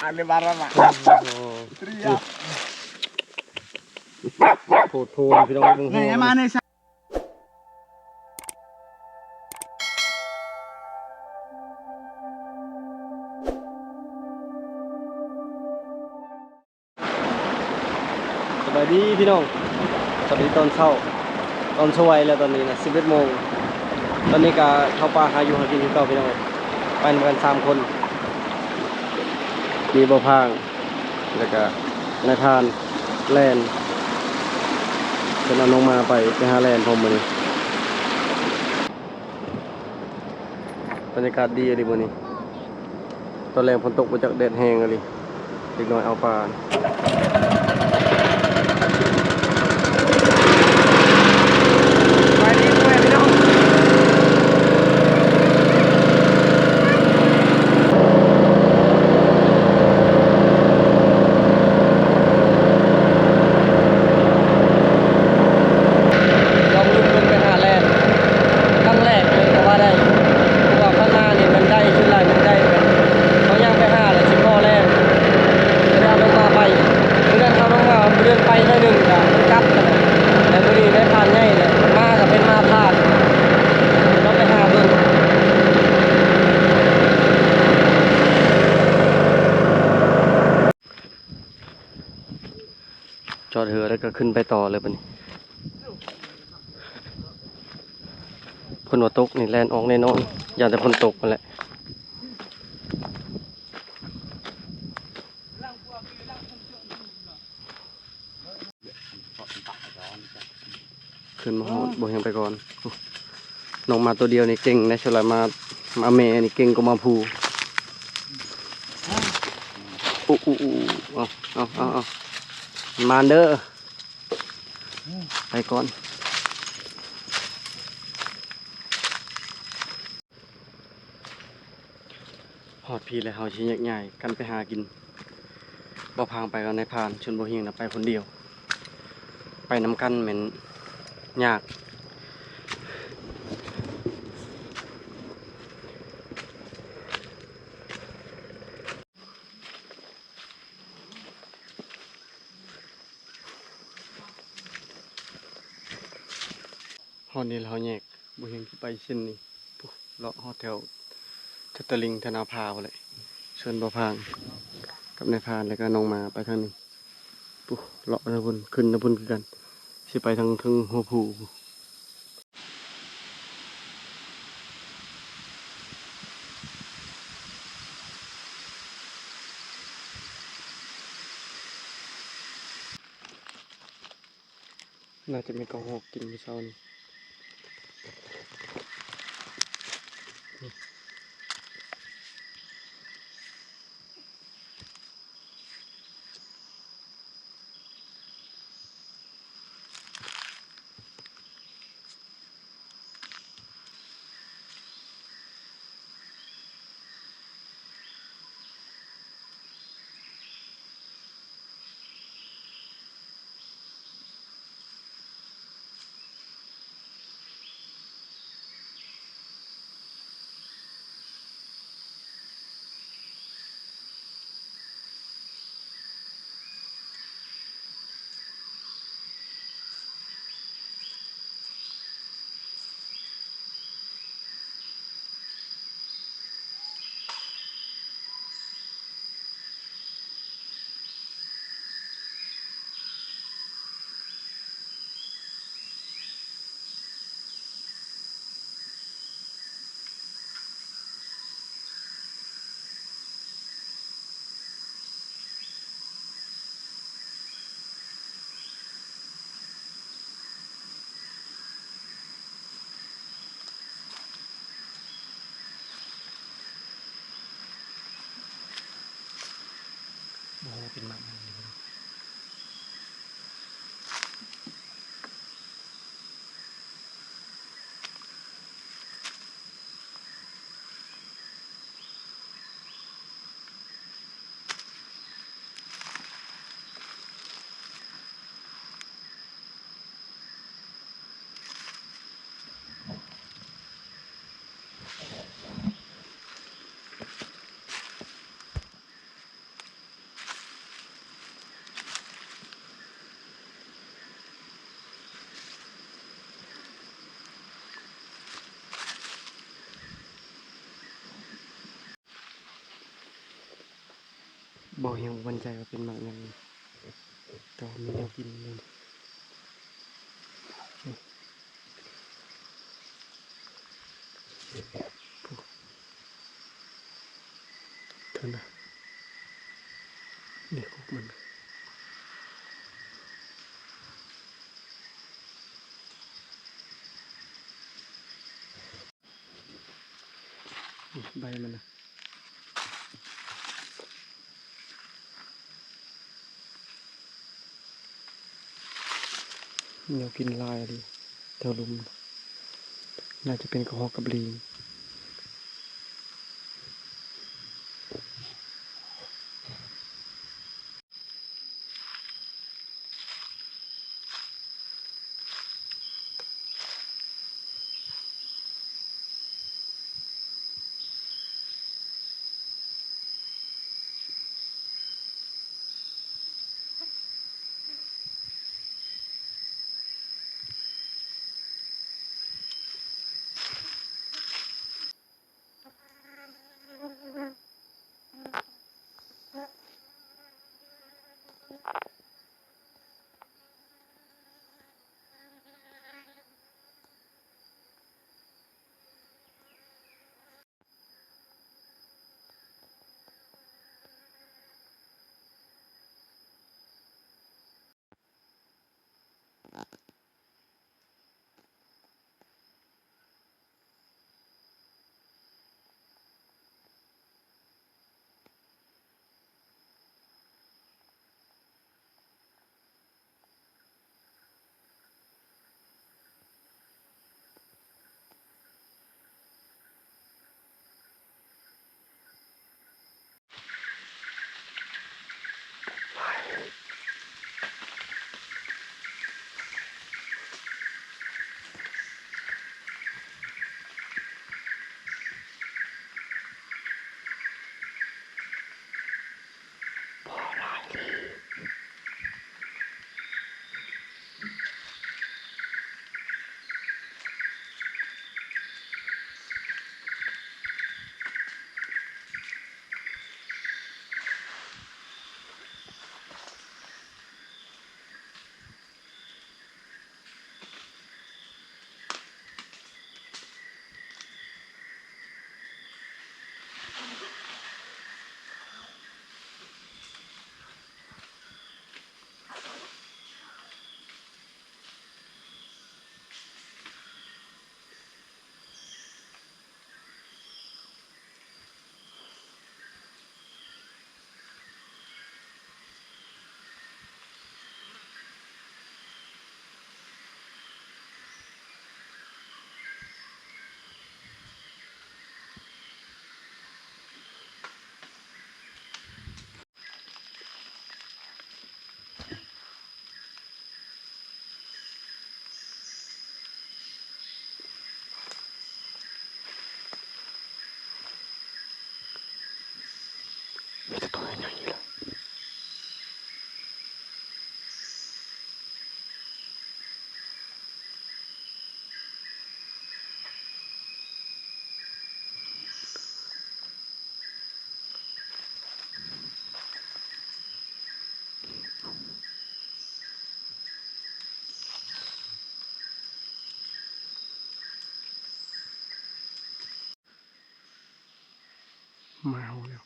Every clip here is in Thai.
Ada barang mak. Fotoพี่น้องเบิ่งหัว Nih mana sih? สบายดีพี่น้องสวัสดีตอนเช้าตอนช่วยแล้วตอนนี้นะ11 โมงตอนนี้ก็เข้าป่าหาอยู่หากินที่เก่าพี่น้องไปกัน3 คนมีบ่อพางแล้วก็นายทานแลนเป็นเอาน้องมาไปหาแลนพร้อมมื้อนี้บรรยากาศดีเลยมื้อนี้ตอนแรกฝนตกมาจากแดดแห้งเลยเด็กน้อยเอาปลาจอดเรือแล้วก็ขึ้นไปต่อเลยปะนี่ฝนว่าตกนี่แลนออกแน่นอนอย่าแต่ฝนตกมาแหละขึ้นมาหอดบ่ยังไปก่อนน้องมาตัวเดียวนี่เก่งนะชลามาเมนี่เก่งก็มาพูเอามาเด้อไปก่อนหอดพีเลยเฮาชิ้นใหญ่ๆกันไปหากินบ่พางไปกันในพานชนบ่เฮียงนะไปคนเดียวไปน้ำกันเหม็นยากหอดนี้เราแยกบ่เฮียงที่ไปเส้นนี้เลาะหอดแถวตะลิงธนาภาเลยชนบ่พางกับนายพานแล้วก็น้องมาไปทางนี้ปุ๊เลาะนะพุ่นขึ้นนะพุ่นคือกันสิไปทางหัวผูน่าจะมีกระหอกกินเช้านี้ โอ้เป็นมากเลยบอกยังมั่นใจว่าเป็นมากยังแต่ว่ามีแนวกินเลยเท่านั้นนี่คุกมันใบมันนะแนวกินลายดิแถวลุมน่าจะเป็นกระหอกกับลิงมีแต่ตัวใหญ่ๆเลยมาเอาแล้ว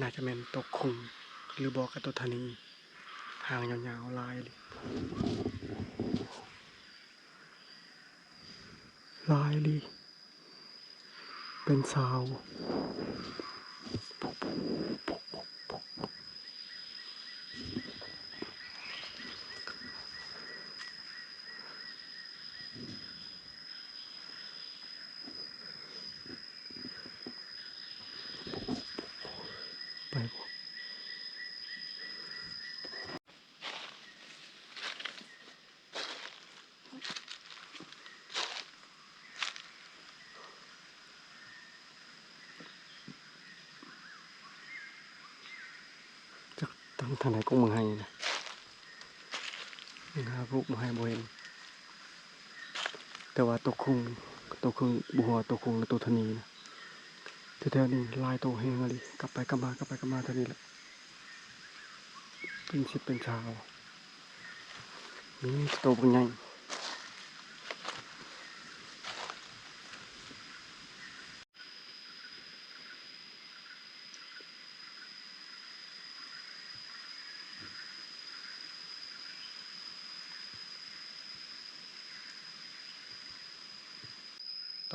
น่าจะเป็นตกคุงหรือบอกกับตัวธนีหางยาวๆลายเลยลายเลยเป็นสาวไปบ่จะตั้งทางไหนก็มึงให้นะมึงหาพวกมึงให้บ่เห็นแต่ว่าตัวคุงบัวตัวคุงและตัวธนีนะแถวๆนี้ลายตัวแห้งอะไรกลับไปกลับมากลับไปกลับมาเท่านี้แหละเป็นชิบเป็นชาวนี่ตัวเป็นไง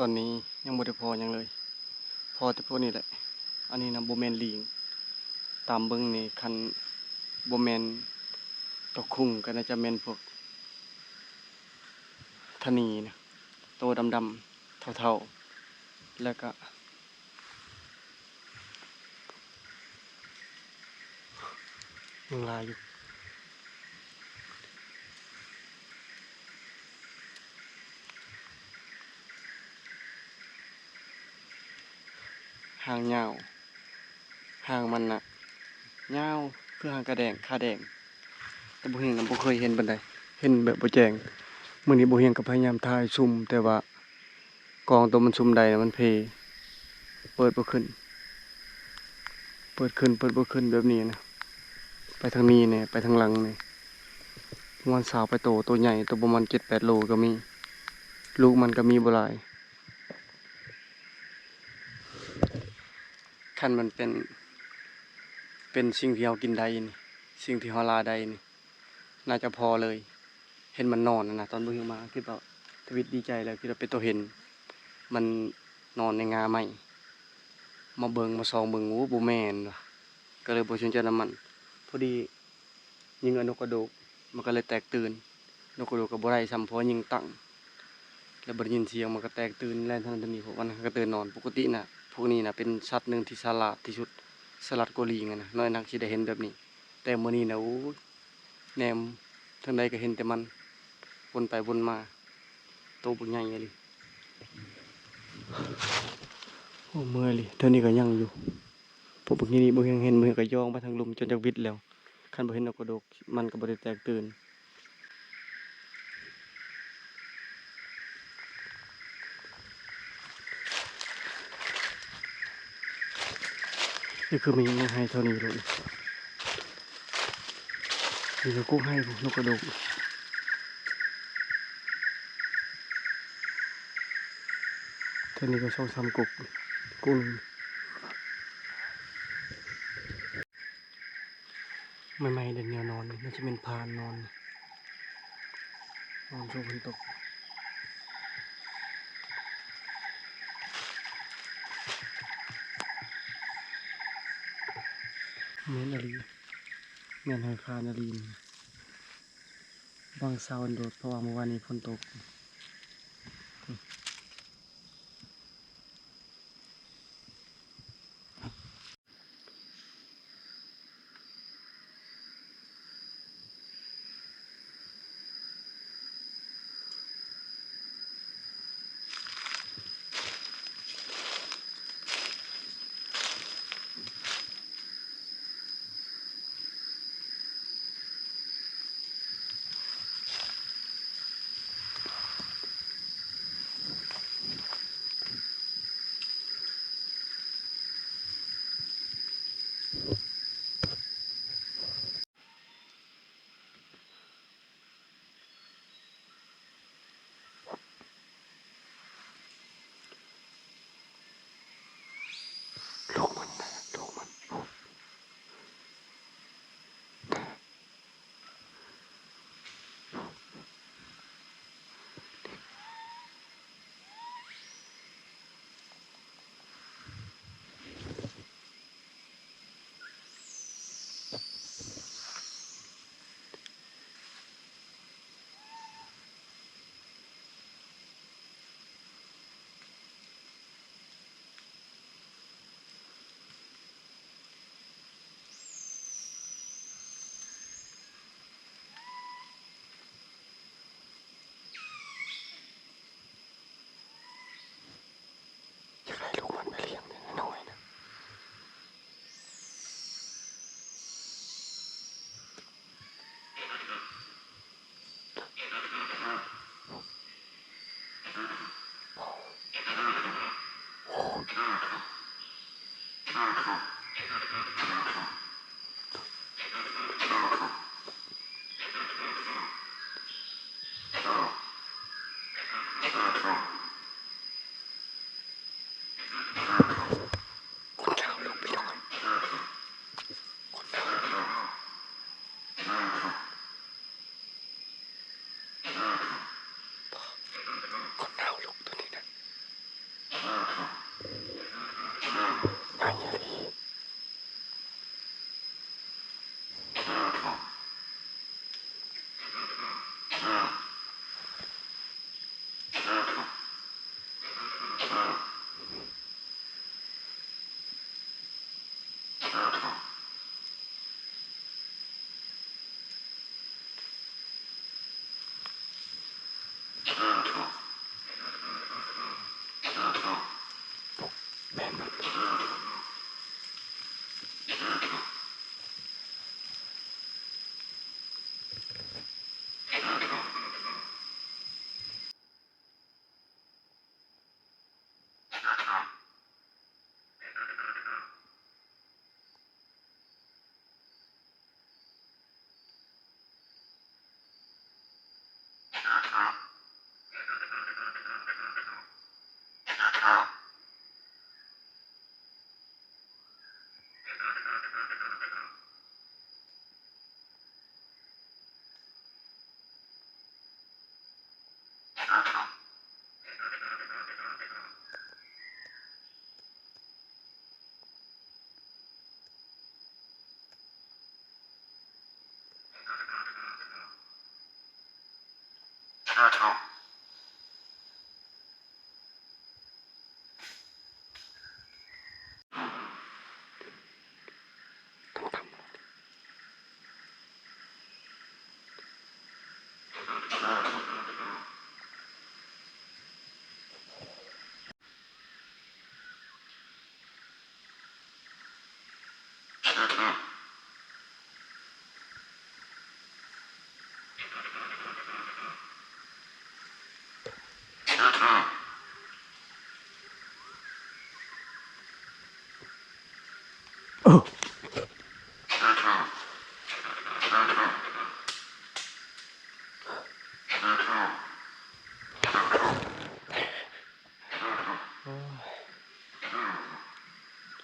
ตอนนี้ยังบ่ได้พอหยังเลยพอแต่พวกนี้แหละอันนี้นะโบแมนลิงตามเบิ้งนี่คันโบแมนตัวคุงก็น่าจะแมนพวกธนีนะตัวดำๆเท่าๆแล้วก็ยังลายอยู่หางยาวหางมันน่ะยาวคือหางกระแดงขาแดงแต่บ่เห็นบ่เคยเห็นปานใดเห็นแบบบ่แจ้งมื้อนี้บ่เห็นก็พยายามถ่ายซูมแต่ว่ากล้องตัวมันซูมได้น่ะมันเพเปิดบ่ขึ้นเปิดขึ้นเปิดบ่ขึ้นแบบนี้นะไปทางนี้เนี่ยไปทางหลังนี่ประมาณ20ไปตัวใหญ่ตัวประมาณ7-8โลก็มีลูกมันก็มีบ่หลายคันมันเป็นสิ่งที่เรากินได้นี่สิ่งที่เราลาได้นี่น่าจะพอเลยเห็นมันนอนนะตอนเบิ่งมาคิดว่าทวิตดีใจแล้วคิดว่าเป็นตัวเห็นมันนอนในงาไม้มาเบิ่งมาส่องเบิ่งโอ้บ่แม่นว่ะก็เลยบ่สนใจน้ำมันพอดียิงนกกระโดกมันก็เลยแตกตื่นนกกระโดกก็บ่ได้ซ้ำเพราะยิงตั้งแล้วบ่ได้ยินเสียงมันก็แตกตื่นแล่นทางนั้นนี้พวกมันก็ตื่นนอนปกติน่ะพวกนี้น่ะเป็นสัตว์หนึ่งที่ฉลาดที่สุดฉลาดกว่าลิงอะนะน้อยนักสิได้เห็นแบบนี้แต่มื้อนี้น่ะโอ้ยแนมทางใดก็เห็นแต่มันวนไปวนมาโตบักใหญ่อะลิโอ้เมื่อยลิเท่านี้ก็ยังอยู่พวกบักนี้บ่ยังเห็นมือก็ย่องไปทางลุมจนจะวิดแล้วคันบ่เห็นนกกระโดกมันก็บ่ได้แตกตื่นนี่คือมียังให้เท่านี้เลยนี่ก็กุ้งให้พวกนกกระโดกเท่านี้ก็2-3กุกกุ้งใหม่ๆเดินแนวนอนนี่น่าจะเป็นพานนอนช่วงฝนตกแม่นอลีแม่นหอยพานอลีนบางเสาโดดเพราะว่าเมื่อวานนี้ฝนตก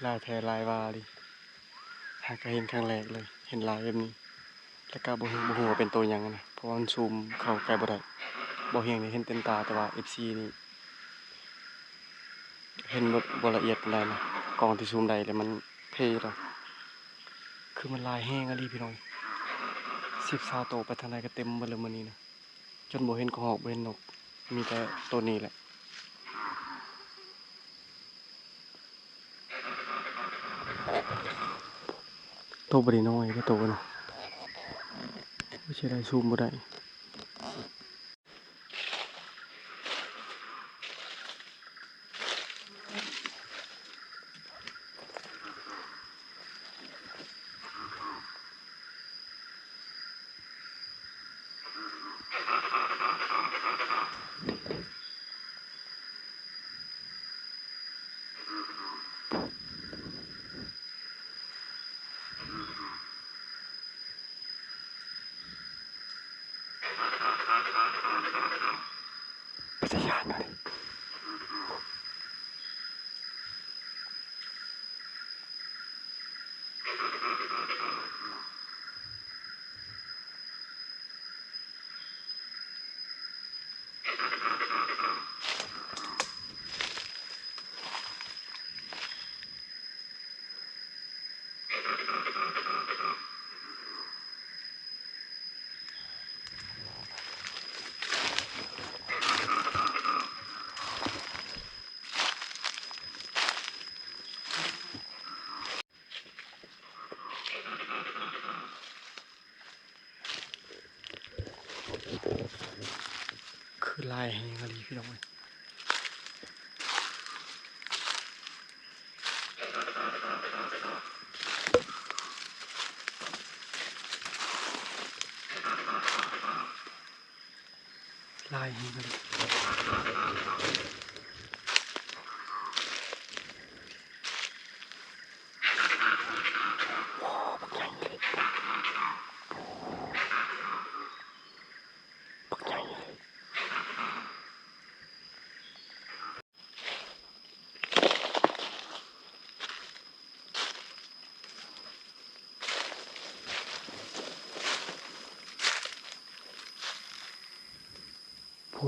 ลายแทลายวาดิหากเห็นครั้งแรกเลยเห็นลายแบบนี้แล้วก็บ่ฮู้ว่าเป็นตัวหยังนะเพราะว่ามันซูมเข้าใกล้บ่ได้บ่เห็นนี่เห็นเต็มตาแต่ว่า FC นี่เห็นบ่ละเอียดปานใดนะกล้องที่ซูมได้แล้วมันเท่ดอกคือมันลายแห้งอะดิพี่น้อง10-20ตัวไปทางใดก็เต็มเบิดเลยมื้อนี้นะจนบ่เห็นกระรอกบ่เห็นนกมีแต่ตัวนี้แหละตัวบ่ได้น้อยเด้อตัวนะบ่ใช่ได้ซูมบ่ได้ปัทยาหน่อยคือลายแห้งอะดิพี่น้องเอ้ยลายแห้งอะดิ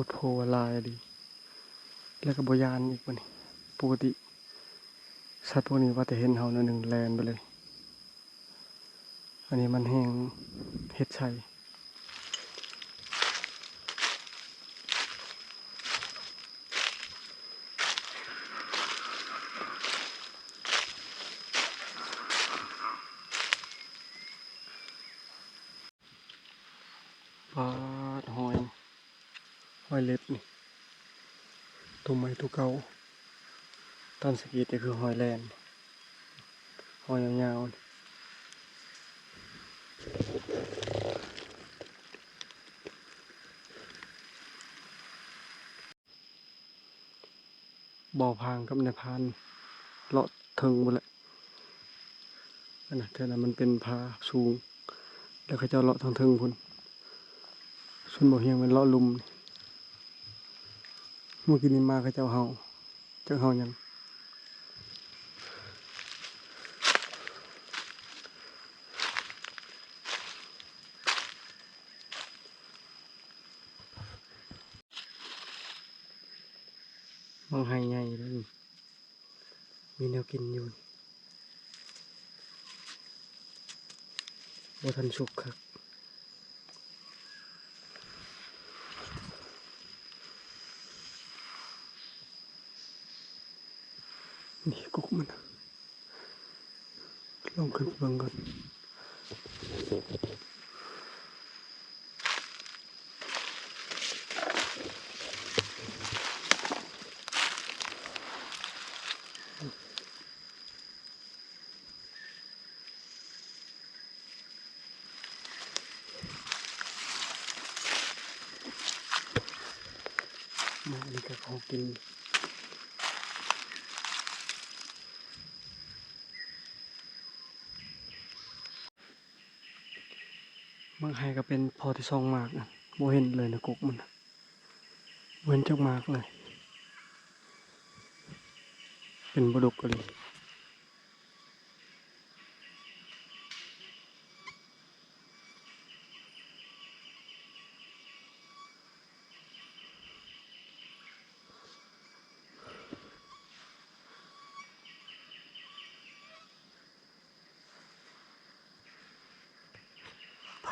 ดโพลายดีแล้วก็บยานอีกวันนี้ปกติสัตว์พวกนี้ว่าแต่เห็นเฮาหนึ่งแลนไปเลยอันนี้มันแห้งเฮ็ดชัยปาดหอยเล็บนี่ตัวใหม่ตัวเก่าตอนสกีแต่คือหอยแลนหอยยาวๆบ่อพางกับในพานเลาะเทิงหมดเลยอันนั้นเท่านั้นมันเป็นผาสูงแล้วเขาเจ้าเลาะทางเทิงพุ่นส่วนบ่อเฮียงเป็นเลาะลุมเมื่อกี้นี้มาเขาเจ้าเฮาจักเฮายังมังไห้ใหญ่เลยนี่มีแนวกินอยู่บ่ทันสุกครับนี่กุกมันลองขึ้นเบิ่งก่อนมาอันนี้ก็ของกินมังไห้ก็เป็นพอที่ซองมากนะบ่เห็นเลยนะกุกมันบ่เห็นจักมากเลยเป็นบ่ดกเลย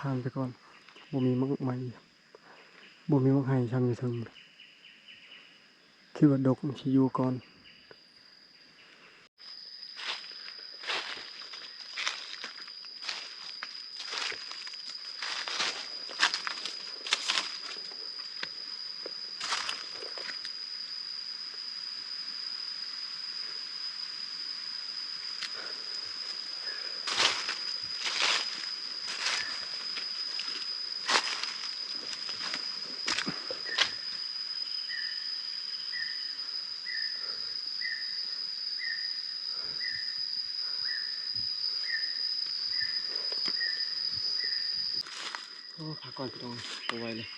ผ่านไปก่อนบ่มีมักใหม่บ่มีมักไห้ซ้ำอยู่ถึงคิดว่าดกสิอยู่ก่อนโอ้พักก่อนพี่น้องบ่ไหวเลย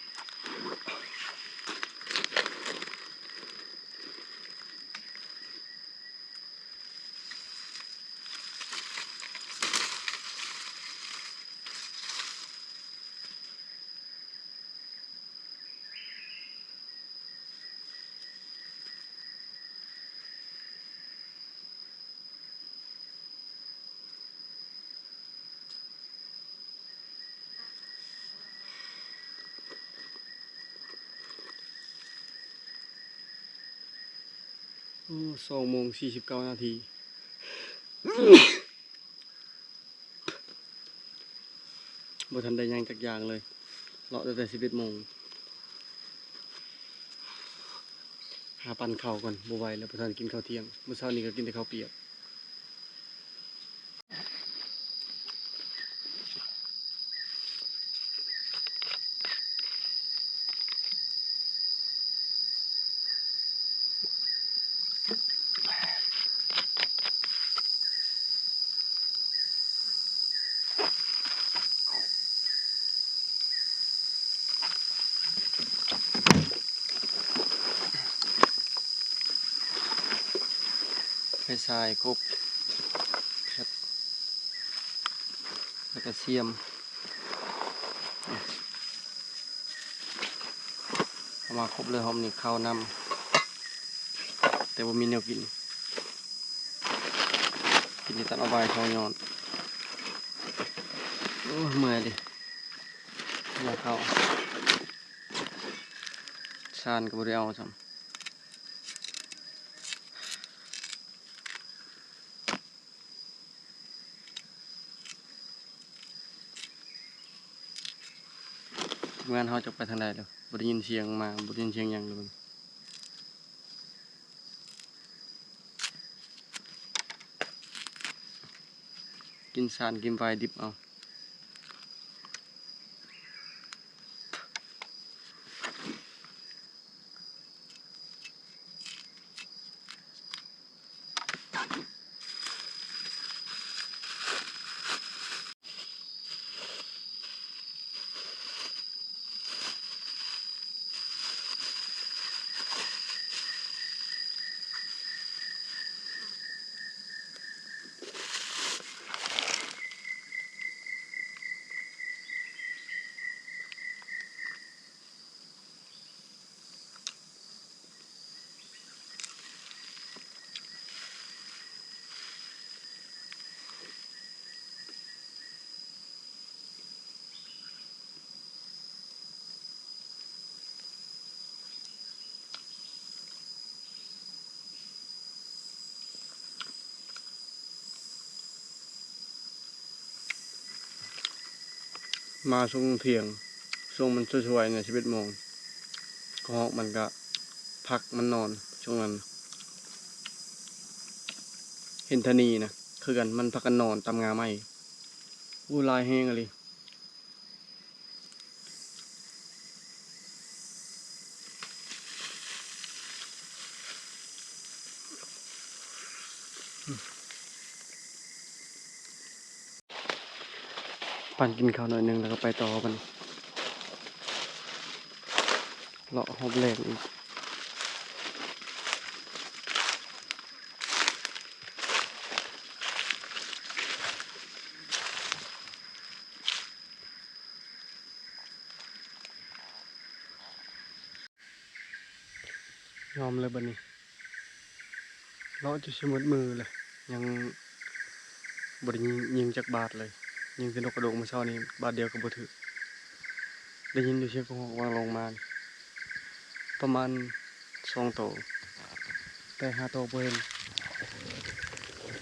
โอ้2:49 นาทีบ่ทันได้หยังจักอย่างเลยเลาะตั้งแต่11 โมงหาปั่นข้าวก่อนบ่ไหวแล้วบ่ทันกินข้าวเที่ยงมื้อเช้านี้ก็กินแต่ข้าวเปียกไฟทรายกบแล้วก็เสียมเอา มาครบเลยหอมนี่ข้าวนำแต่ว่ามีแนวกินที่ตัดเอาใบข้าวยอนโอ้เมื่อยดิมาเข้าชานกับบริเอาซ้ำงานเขาจะไปทางใดแล้วบ่ได้ยินเสียงมาบ่ได้ยินเสียงหยังเลยกินสารกินไฟดิบเอามาช่วงเที่ยงช่วงมันช่วยๆเนี่ย11 โมงก็มันก็พักมันนอนช่วงนั้นเห็นทนีนะคือกันมันพักกันนอนตามงาไม้อู้ลายแห้งเลยปั่นกินข้าวหน่อยหนึงแล้วก็ไปต่อกันเลาะหอบแหลกอีกยอมเลยบัดนี้เลาะจะชมืดมือเลยยังบไดยิงจากบาทเลยยิงเป็นนกกระโดงมาเช้านี้บาทเดียวก็บ่ถึกได้ยินอยู่เสียงกระหอกวางลงมาประมาณ2 โตแต่5 โตบ่เห็น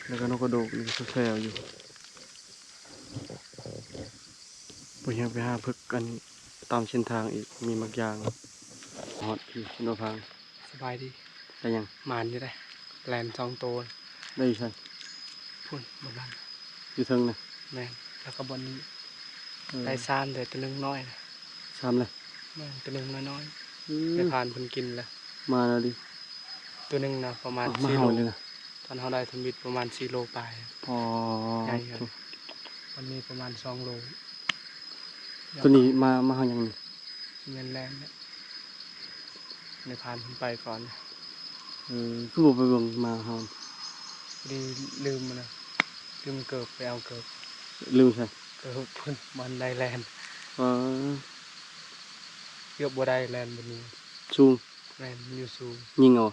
แล้วก็นกกระโดงนี่ก็แซวอยู่บ่ยังไปหาพึกกันตามเส้นทางอีกมีมักอย่างฮอดพี่โนพัง สบายดี ได้ยัง หมานอยู่ได้แลน2 ตัว ได้ใช่ พุ่นบนนั้น อยู่เทิงนะ แม่นแล้วก็บนนี้ เออ ได้ซานแต่ตัวหนึงน้อยนะ ซ้ำเลย แม่นตัวหนึงน้อย อื ๆ ม ได้ผ่านเพิ่นกินแล้ว มาแล้วดิ ตัวหนึงนะประมาณ มา 4 เห่า โล เลยนะ ตอนเฮาได้ทมิตประมาณ4 โลปลาย พอ ใหญ่ครับวันนี้ประมาณ2 โล ตัวนี้มาเห่ายังนี่ เงินแรงเนี่ยได้ผ่านเพิ่นไปก่อน คือบ่ไปเบิ่งมาเห่า ดีลืมมันนะลืมเกิบไปเอาเกิบ ลืมใช่ เกิบเพิ่นมันได้แลน อ๋อ เกือบบ่ได้แลนบนนี้ สูง แม่นอยู่สูง ยิงเอา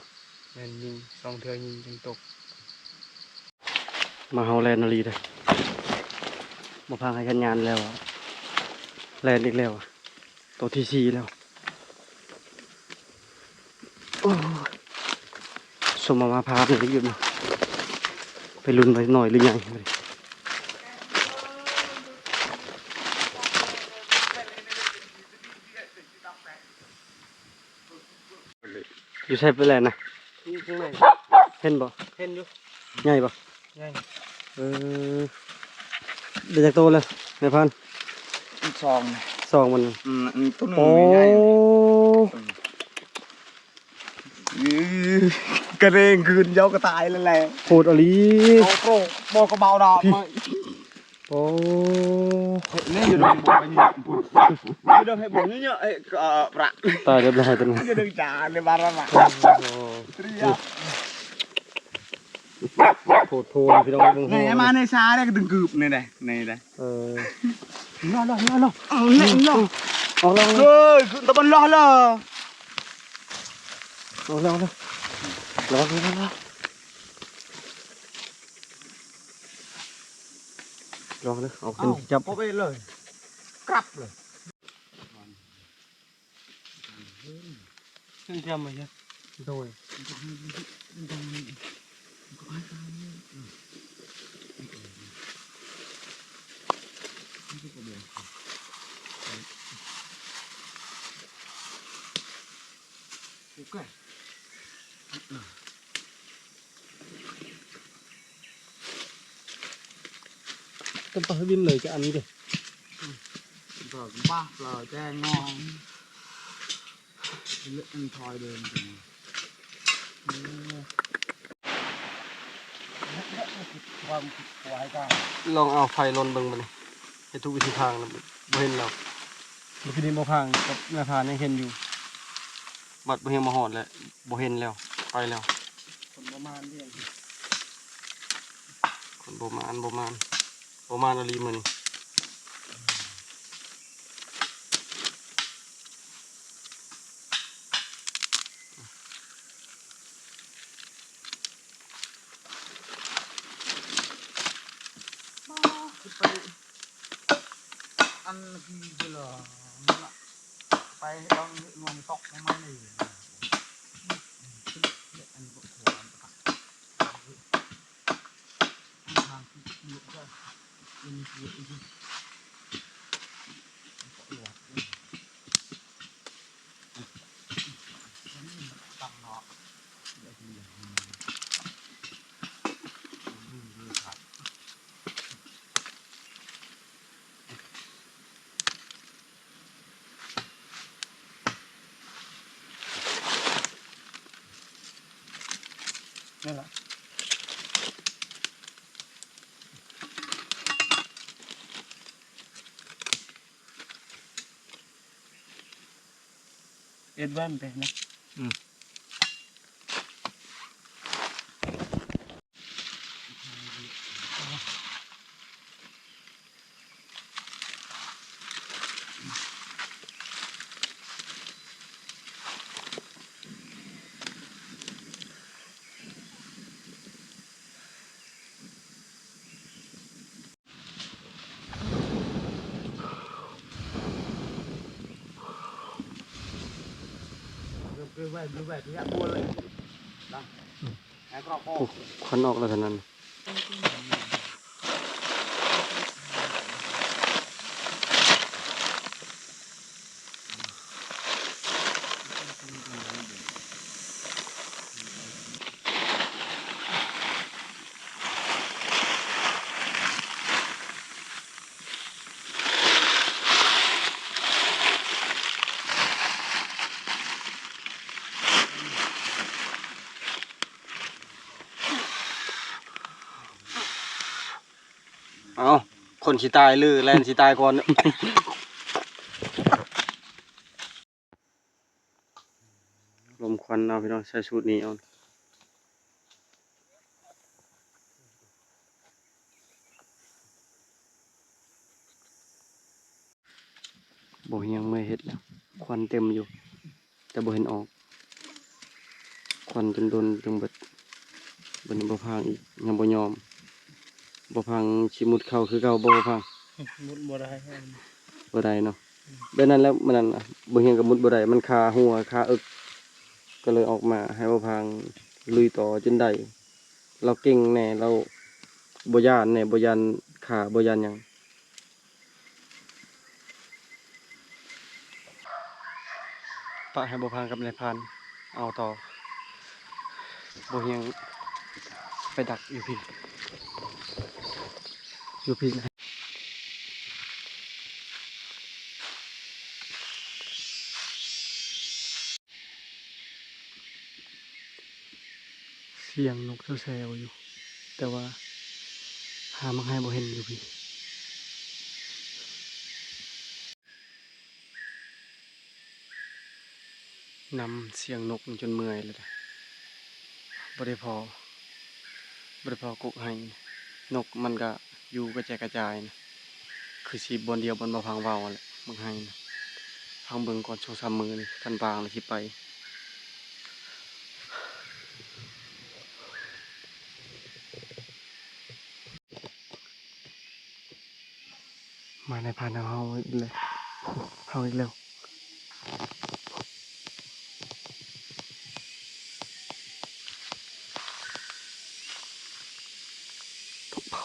แม่นยิง2 เทื่อยิงจึงตก มาเห่าแลนนาลีได้มาพังให้กันงานแล้วอะแลนอีกแล้วอะตัวที่4แล้วโอ้ยสมมาพาไปอยู่นะไปลุ้นไปหน่อยหรือยังอยู่ใช่ไปแล้วนะ อยู่ข้างใน เห็นบ่ เห็นอยู่ ใหญ่บ่ ใหญ่ เออเดี๋ยวจากโตเลยในพัน ซอง 2 มัน ต้นหนึ่ โอ้ งใหญ่กระเรงคืนเย้ากระต่ายแล้วแหละ โหดอลี โอ้โหบอกระเบาดอก โอ้ นี่อยู่ตรงบุกไปนี่บุกอยู่ตรงให้บุกนี่เนี่ยไอ้ประ ตายเรียบร้อยตัวนี้ อยู่ตรงจ่าในบ้านเราอ่ะ โอ้ เตรียม โหดโพนพี่น้องเบิ่งโห นี่มาในชาเนี่ยก็ดึงกึบนี่เลยนี่เลย เออ รอเอาเนี่ยรอ ออกแล้ว เฮ้ยตะบันรอเลย เอาแล้วระวังระวังเลยเอาขึ้นจับ พบไปเลยกลับเลย ขึ้นจำมาจ้ะโดย Ok. ต้องไปบินเลยจะอันนี้ดิ Rồi ba lời cha ngon. Lựa ăn thôi đường thì. ความควายกัน ลองเอาไฟลนเบิ่งมาเลยให้ทุกวิธีทางนะบ่เห็นแล้วบ่คือดินบ่พังกับแม่พานยังเห็นอยู่บัดบ่เห็นมาหอดแล้วบ่เห็นแล้วไปแล้ว คนประมาณเดียว คนบ่มานอะลีมื้อนี้ ăn gì làไปต้องงงตกไม่มาหนีอันบุกหัวทางที่เยอะก็ยังเยอะอีกตังเนาะนี่แหละเอ็ดแว่นไปนะ đưa về thì buôn lại đó cái cọ ควันออกแล้วเท่านั้น เอาคนสิตายหรือแลนสิตายก่อน ลมควันเอาพี่น้องใช้ชุดนี้เอาบ่ยังไม่เฮ็ดแล้วควันเต็มอยู่แต่บ่เห็นออกควันจนโดนจนเบิดบ่นี้บ่พังอีกยังบ่ยอมบ่พังสิมุดเข้าคือเก่าบ่พัง มุดบัวได้ บ่ได้เนาะแบบนั้นแล้วมันนั่นน่ะบ่เห็นกับมุดบ่ได้มันคาหัวคาอึกก็เลยออกมาให้บ่พังลุยต่อจนได้เราเก่งแน่เราบ่ย้านแน่บ่ย้านขาบ่ย้านหยังปะให้บ่พังกับนายพรานเอาต่อบ่เฮียงไปดักอยู่พี่นะเสียงนกแซวๆอยู่แต่ว่าหามังให้บ่เห็นอยู่พี่นำเสียงนกจนเมื่อยเลยนะบ่ได้พอกกให้นกมันก็อยู่กระจายกระจายนะคือสิบนเดียวบนบ่พังเว้าแหละมังให้นะพังเบิ่งก่อน2-3 มื้อนี่คันบางแล้วสิไป มาในพานเฮาอีกเลยเฮาอีกแล้วทุกเผา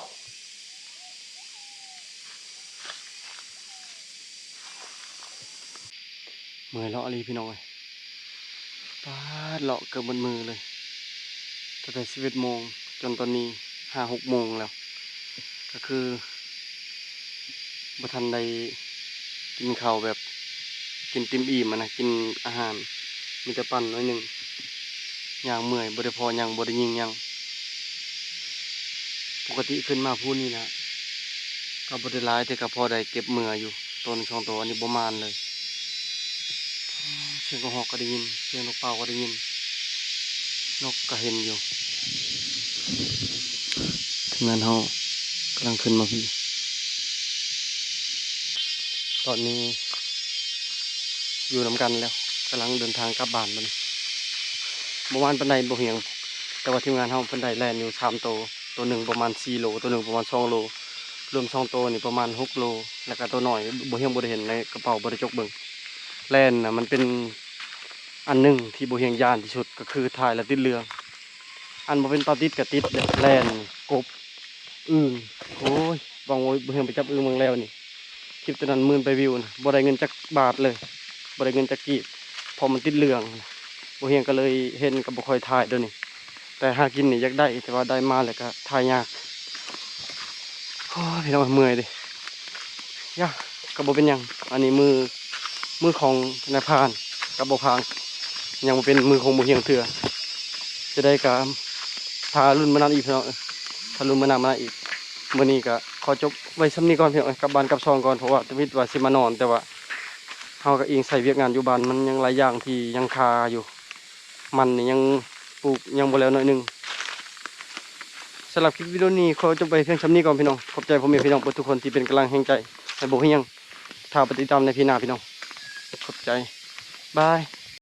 เมื่อยเลาะอะไรพี่น้อยปาดเลาะเกือบบนมือเลยตั้งแต่11 โมงจนตอนนี้5-6 โมงแล้วก็คือบ่ทันได้กินข้าวแบบกินติ่มอิ่มนะกินอาหารมีแต่ปั่นน้อยหนึ่งย่างเมื่อยบ่ได้พอย่างบ่ได้ยิงยังปกติขึ้นมาพูดนี่นะก็บ่ได้หลายแต่ก็พอได้เก็บเมื่ออยู่ตัวหนึ่ง2 ตัวอันนี้บ่มานเลยเสียงกระหอกก็ได้ยินเสียงนกเป่าก็ได้ยินนกก็เห็นอยู่ทีมงานเฮากำลังขึ้นมาพี่ตอนนี้อยู่นำกันแล้วกำลังเดินทางกลับบ้านมันประมาณปันไดบ่เหียงแต่ว่าทีมงานเฮาปันไดแล่นอยู่3 ตัวตัวหนึ่งประมาณ4 โลตัวหนึ่งประมาณ2 โลรวม2 ตัวนี่ประมาณ6 โลแล้วก็ตัวหน่อยบ่เหียงบ่ได้เห็นในกระเป๋าบ่ได้จกเบิ่งแล่นน่ะมันเป็นอันหนึ่งที่บ่เหียงย่านที่สุดก็คือถ่ายแล้วติดเรืออันบ่เป็นปลาติดก็ติดเด้อแล่นกบอึ่งโอ้ยบางโอยบ่เหียงไปจับอึ่งเมืองแล้วนี่คลิปตัวนั้น10,000 ไปวิวนะบ่ได้เงินจักบาทเลยบ่ได้เงินจักกีบพอมันติดเรื่องบ่เฮียงก็เลยเห็นกับบ่ค่อยถ่ายเดี๋ยวนี้แต่หากินนี่อยากได้แต่ว่าได้มาแล้วก็ถ่ายยากโอ้ยพี่น้องเมื่อยดิยะก็บ่เป็นหยังอันนี้มือของนายพรานกับบ่พรานยังบ่เป็นมือของบ่เฮียงเถื่อจะได้ก็พารุ่นมานำอีกพี่น้องพารุ่นมานำมาอีกมื้อนี้ก็ขอจบไว้ส่ำนี้ก่อนพี่น้องกลับบ้านกลับช่องก่อนเพราะว่าชีวิตว่าสิมานอนแต่ว่าเฮาก็เองใส่เวียกงานอยู่บ้านมันยังหลายอย่างที่ยังคาอยู่มันนี่ยังปลูกยังบ่แล้วหน่อยหนึงสำหรับคลิปวิดีโอนี้ขอจบไปเพียงส่ำนี้ก่อนพี่น้องขอบใจพ่อแม่พี่น้องทุกคนที่เป็นกำลังแห่งใจให้บ่เฮียงถ้าปฏิดตามในพี่หน้าพี่น้องขอบใจบาย